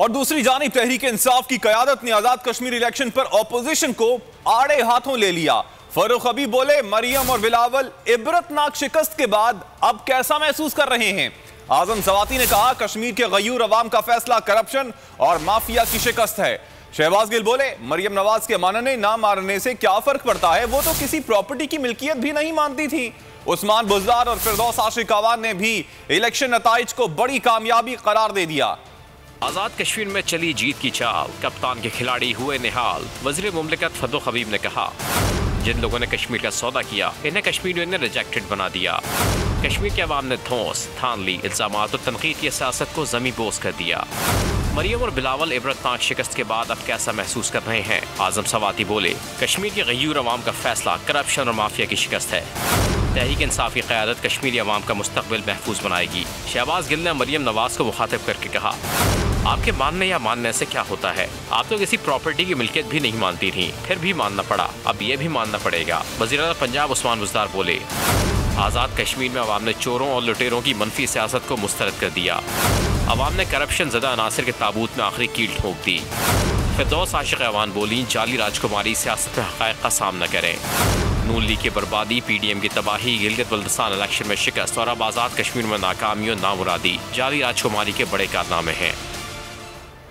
और दूसरी जानिब तहरीक इंसाफ की क़यादत ने आजाद कश्मीर इलेक्शन पर ऑपोजिशन को आड़े हाथों ले लिया। फरूख हबीब बोले, मरियम और बिलावल इबरतनाक शिकस्त के बाद अब कैसा महसूस कर रहे हैं। आजम सवाती ने कहा, कश्मीर के गयूर अवाम का फैसला करप्शन और माफिया की शिकस्त है। शहबाज गिल बोले, मरियम नवाज के मानने ना मानने से क्या फर्क पड़ता है, वो तो किसी प्रॉपर्टी की मिल्कियत भी नहीं मानती थी। उस्मान बुज़दार और फिरदौस आशिक अवान ने भी इलेक्शन नताइज को बड़ी कामयाबी करार दे दिया। आजाद कश्मीर में चली जीत की चाल, कप्तान के खिलाड़ी हुए निहाल। वज़ीर मुमलिकत फरूख हबीब ने कहा, जिन लोगों ने कश्मीर का सौदा किया इन्हें कश्मीरियों ने रिजेक्टेड बना दिया। कश्मीर के अवाम ने ठोस ठान ली, इल्जामात और तनकीद की सियासत को ज़मी बोस कर दिया। मरियम और बिलावल इबरतनाक शिकस्त के बाद अब कैसा महसूस कर रहे हैं। आजम सवाती बोले, कश्मीर के गयूर अवाम का फैसला करप्शन और माफिया की शिकस्त है। तहरीक इंसाफ की क़यादत कश्मीरी अवाम का मुस्तकबिल महफूज बनाएगी। शहबाज गिल ने मरियम नवाज को मुखातिब करके कहा, आपके मानने या मानने से क्या होता है, आप तो किसी प्रॉपर्टी की मिल्कियत भी नहीं मानती थी, फिर भी मानना पड़ा, अब ये भी मानना पड़ेगा। वज़ीर आज़म पंजाब उस्मान बुज़दार बोले, आज़ाद कश्मीर में अवाम ने चोरों और लुटेरों की मनफी सियासत को मुस्तरद कर दिया। अवाम ने करप्शन ज़दा अनासिर के ताबूत में आखिरी कील ठोक दी। फिरदौस आशिक अवान बोली, जाली राजकुमारी सियासत में हक़ाइक़ का सामना करें। नून लीग की बर्बादी, PDM की तबाही, गिलगित बल्तिस्तान इलेक्शन में शिकस्त और अब आज़ाद कश्मीर में नाकामी और नामुरादी जाली राजकुमारी के बड़े कारनामे हैं।